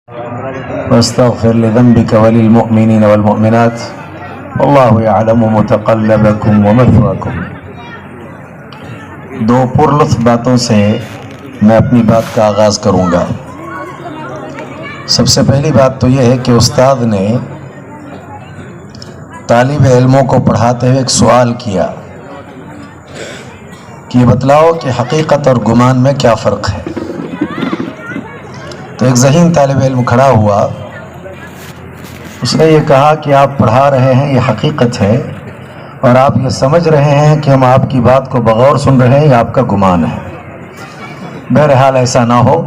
واستغفر لذنبك وللمؤمنين والمؤمنات والله يعلم متقلبكم ومثواكم۔ دو پرلطف باتوں سے میں اپنی بات کا آغاز کروں گا۔ سب سے پہلی بات تو یہ ہے کہ استاد نے طالب علموں کو پڑھاتے ہوئے ایک سوال کیا کہ یہ بتلاؤ کہ حقیقت اور گمان میں کیا فرق ہے۔ تو ایک ذہین طالب علم کھڑا ہوا، اس نے یہ کہا کہ آپ پڑھا رہے ہیں یہ حقیقت ہے، اور آپ یہ سمجھ رہے ہیں کہ ہم آپ کی بات کو بغور سن رہے ہیں، یہ آپ کا گمان ہے۔ بہرحال ایسا نہ ہو،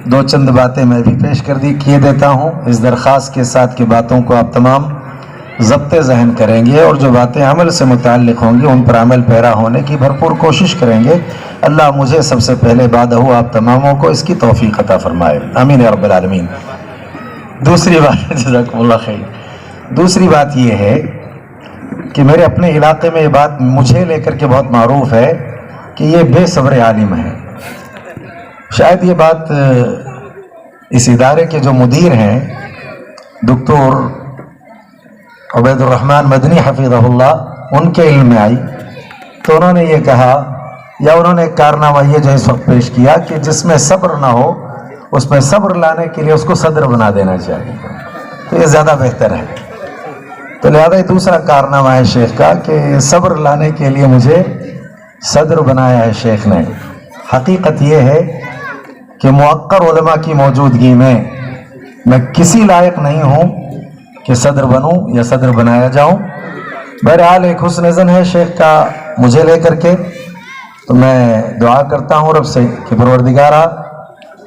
دو چند باتیں میں بھی پیش کیے دیتا ہوں اس درخواست کے ساتھ کہ باتوں کو آپ تمام ضبط ذہن کریں گے، اور جو باتیں عمل سے متعلق ہوں گی ان پر عمل پیرا ہونے کی بھرپور کوشش کریں گے۔ اللہ مجھے سب سے پہلے بعد آپ تماموں کو اس کی توفیق عطا فرمائے، آمین یا رب العالمین۔ دوسری بات، جزاکم اللہ خیر، دوسری بات یہ ہے کہ میرے اپنے علاقے میں یہ بات مجھے لے کر کے بہت معروف ہے کہ یہ بے صبر عالم ہے۔ شاید یہ بات اس ادارے کے جو مدیر ہیں دکتور عبید الرحمن مدنی حفظہ اللہ، ان کے علم میں آئی، تو انہوں نے یہ کہا، یا انہوں نے ایک کارنامہ یہ جو اس وقت پیش کیا کہ جس میں صبر نہ ہو اس میں صبر لانے کے لیے اس کو صدر بنا دینا چاہیے، تو یہ زیادہ بہتر ہے۔ تو لہذا یہ دوسرا کارنامہ ہے شیخ کا کہ صبر لانے کے لیے مجھے صدر بنایا ہے شیخ نے۔ حقیقت یہ ہے کہ موقر علماء کی موجودگی میں کسی لائق نہیں ہوں کہ صدر بنوں یا صدر بنایا جاؤں۔ بہرحال ایک حسن ظن ہے شیخ کا مجھے لے کر کے، تو میں دعا کرتا ہوں رب سے کہ پروردگارا،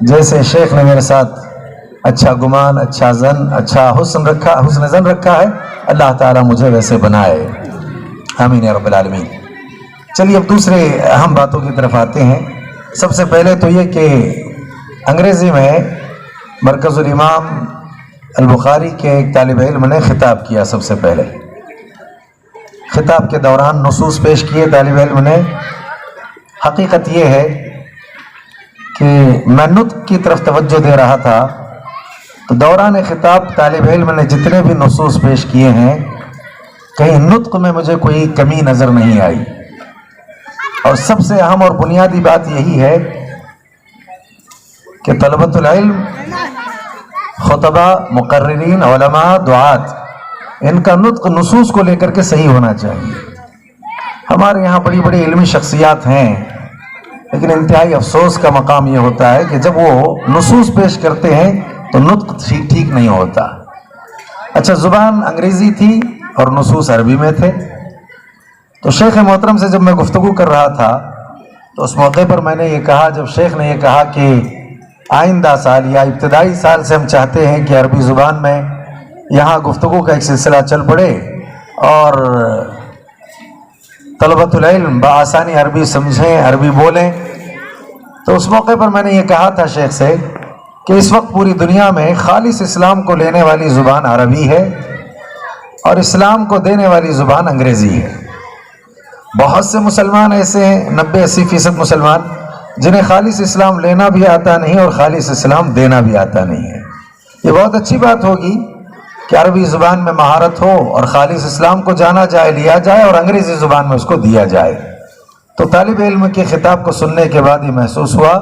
جیسے شیخ نے میرے ساتھ اچھا گمان، اچھا ظن، اچھا حسن ظن رکھا ہے، اللہ تعالیٰ مجھے ویسے بنائے، آمین یا رب العالمین۔ چلیے اب دوسرے اہم باتوں کی طرف آتے ہیں۔ سب سے پہلے تو یہ کہ انگریزی میں مرکز الامام البخاری کے ایک طالب علم نے خطاب کیا۔ سب سے پہلے خطاب کے دوران نصوص پیش کیے طالب علم نے۔ حقیقت یہ ہے کہ میں نطق کی طرف توجہ دے رہا تھا، تو دوران خطاب طالب علم نے جتنے بھی نصوص پیش کیے ہیں کہیں نطق میں مجھے کوئی کمی نظر نہیں آئی، اور سب سے اہم اور بنیادی بات یہی ہے کہ طلبۃ العلم، خطبہ، مقررین، علماء، دعات، ان کا نطق نصوص کو لے کر کے صحیح ہونا چاہیے۔ ہمارے یہاں بڑی بڑی علمی شخصیات ہیں، لیکن انتہائی افسوس کا مقام یہ ہوتا ہے کہ جب وہ نصوص پیش کرتے ہیں تو نطق ٹھیک نہیں ہوتا۔ اچھا، زبان انگریزی تھی اور نصوص عربی میں تھے، تو شیخ محترم سے جب میں گفتگو کر رہا تھا تو اس موقع پر میں نے یہ کہا، جب شیخ نے یہ کہا کہ آئندہ سال یا ابتدائی سال سے ہم چاہتے ہیں کہ عربی زبان میں یہاں گفتگو کا ایک سلسلہ چل پڑے اور طلبۃ العلم بآسانی عربی سمجھیں، عربی بولیں، تو اس موقع پر میں نے یہ کہا تھا شیخ سے کہ اس وقت پوری دنیا میں خالص اسلام کو لینے والی زبان عربی ہے اور اسلام کو دینے والی زبان انگریزی ہے۔ بہت سے مسلمان ایسے ہیں، 90-80% مسلمان، جنہیں خالص اسلام لینا بھی آتا نہیں اور خالص اسلام دینا بھی آتا نہیں ہے۔ یہ بہت اچھی بات ہوگی کہ عربی زبان میں مہارت ہو اور خالص اسلام کو جانا جائے، لیا جائے، اور انگریزی زبان میں اس کو دیا جائے۔ تو طالب علم کے خطاب کو سننے کے بعد یہ محسوس ہوا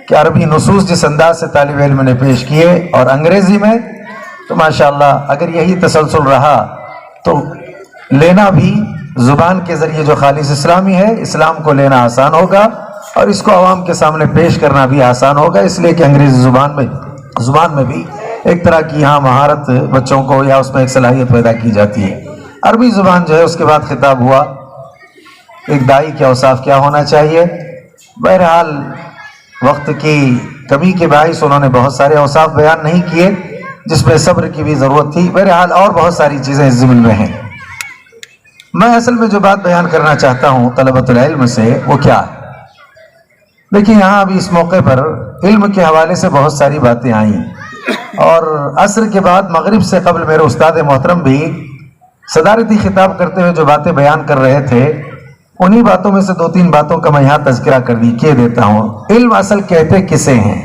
کہ عربی نصوص جس انداز سے طالب علم نے پیش کیے اور انگریزی میں، تو ماشاءاللہ اگر یہی تسلسل رہا تو لینا بھی زبان کے ذریعے جو خالص اسلامی ہے، اسلام کو لینا آسان ہوگا اور اس کو عوام کے سامنے پیش کرنا بھی آسان ہوگا، اس لیے کہ انگریزی زبان میں بھی ایک طرح کی یہاں مہارت بچوں کو یا اس میں ایک صلاحیت پیدا کی جاتی ہے۔ عربی زبان جو ہے، اس کے بعد خطاب ہوا ایک داعی کے اوصاف کیا ہونا چاہیے۔ بہرحال وقت کی کمی کے باعث انہوں نے بہت سارے اوصاف بیان نہیں کیے جس میں صبر کی بھی ضرورت تھی۔ بہرحال اور بہت ساری چیزیں اس ضمن میں ہیں۔ میں اصل میں جو بات بیان کرنا چاہتا ہوں طلبۃ العلم سے، وہ کیا ہے؟ دیکھیں، یہاں ابھی اس موقع پر علم کے حوالے سے بہت ساری باتیں آئیں، اور عصر کے بعد مغرب سے قبل میرے استاد محترم بھی صدارتی خطاب کرتے ہوئے جو باتیں بیان کر رہے تھے، انہی باتوں میں سے 2-3 باتوں کا میں یہاں تذکرہ کیے دیتا ہوں۔ علم اصل کہتے کسے ہیں؟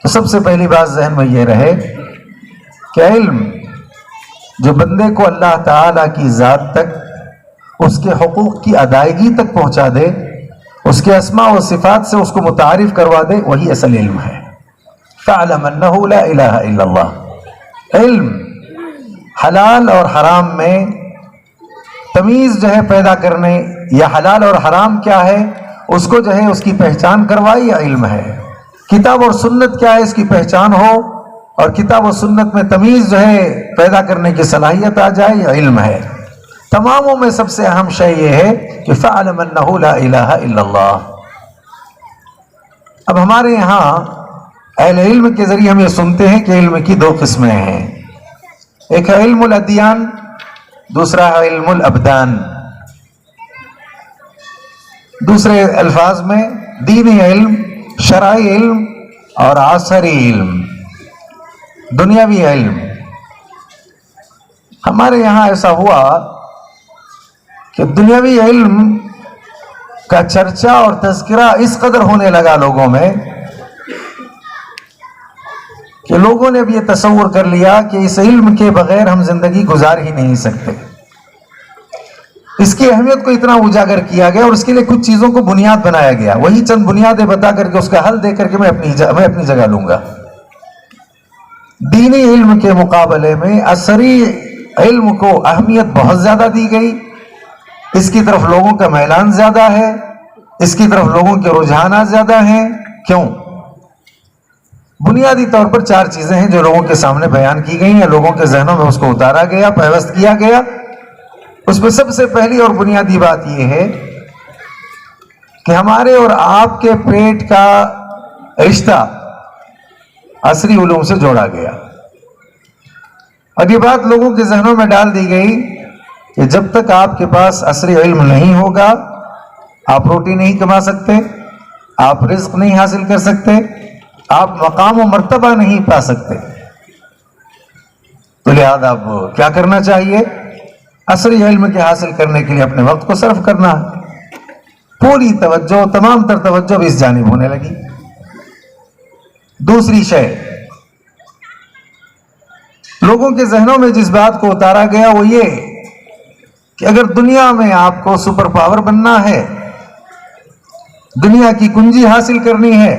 تو سب سے پہلی بات ذہن میں یہ رہے کہ علم جو بندے کو اللہ تعالیٰ کی ذات تک، اس کے حقوق کی ادائیگی تک پہنچا دے، اس کے اسماء و صفات سے اس کو متعارف کروا دے، وہی اصل علم ہے۔ فَاعْلَمْ أَنَّهُ لَا إِلَهَ إِلَّا اللَّهُ۔ علم حلال اور حرام میں تمیز جو ہے پیدا کرنے، یا حلال اور حرام کیا ہے اس کو جو ہے اس کی پہچان کروائی، یا علم ہے۔ کتاب اور سنت کیا ہے اس کی پہچان ہو، اور کتاب و سنت میں تمیز جو ہے پیدا کرنے کی صلاحیت آ جائے، یا علم ہے۔ تماموں میں سب سے اہم شے یہ ہے کہ فَاعْلَمْ أَنَّهُ لَا إِلَهَ إِلَّا اللَّهُ۔ اب ہمارے یہاں اہل علم کے ذریعے ہم یہ سنتے ہیں کہ علم کی دو قسمیں ہیں، ایک ہے علم الادیان، دوسرا ہے علم الابدان۔ دوسرے الفاظ میں دینی علم، شرعی علم اور عصری علم، دنیاوی علم۔ ہمارے یہاں ایسا ہوا کہ دنیاوی علم کا چرچا اور تذکرہ اس قدر ہونے لگا لوگوں میں کہ لوگوں نے اب یہ تصور کر لیا کہ اس علم کے بغیر ہم زندگی گزار ہی نہیں سکتے۔ اس کی اہمیت کو اتنا اجاگر کیا گیا اور اس کے لیے کچھ چیزوں کو بنیاد بنایا گیا، وہی چند بنیادیں بتا کر کے اس کا حل دے کر کے میں اپنی جگہ لوں گا۔ دینی علم کے مقابلے میں عصری علم کو اہمیت بہت زیادہ دی گئی، اس کی طرف لوگوں کا میلان زیادہ ہے، اس کی طرف لوگوں کے رجحانات زیادہ ہیں۔ کیوں؟ بنیادی طور پر چار چیزیں ہیں جو لوگوں کے سامنے بیان کی گئی ہیں، لوگوں کے ذہنوں میں اس کو اتارا گیا، پیوست کیا گیا۔ اس میں سب سے پہلی اور بنیادی بات یہ ہے کہ ہمارے اور آپ کے پیٹ کا رشتہ عصری علوم سے جوڑا گیا، اور یہ بات لوگوں کے ذہنوں میں ڈال دی گئی کہ جب تک آپ کے پاس عصری علم نہیں ہوگا آپ روٹی نہیں کما سکتے، آپ رزق نہیں حاصل کر سکتے، آپ مقام و مرتبہ نہیں پا سکتے۔ تو لہذا اب کیا کرنا چاہیے؟ عصری علم کے حاصل کرنے کے لیے اپنے وقت کو صرف کرنا ہے۔ پوری توجہ، تمام تر توجہ بھی اس جانب ہونے لگی۔ دوسری شے، لوگوں کے ذہنوں میں جس بات کو اتارا گیا وہ یہ کہ اگر دنیا میں آپ کو سپر پاور بننا ہے، دنیا کی کنجی حاصل کرنی ہے،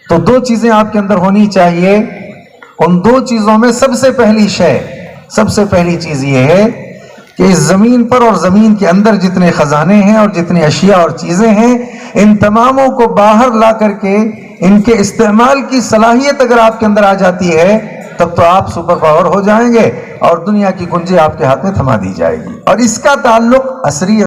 تو دو چیزیں آپ کے اندر ہونی چاہیے۔ ان دو چیزوں میں سب سے پہلی چیز یہ ہے کہ اس زمین پر اور زمین کے اندر جتنے خزانے ہیں اور جتنی اشیاء اور چیزیں ہیں، ان تماموں کو باہر لا کر کے ان کے استعمال کی صلاحیت اگر آپ کے اندر آ جاتی ہے تب تو آپ سپر پاور ہو جائیں گے اور دنیا کی کنجی آپ کے ہاتھ میں تھما دی جائے گی۔ اور اس کا تعلق عصری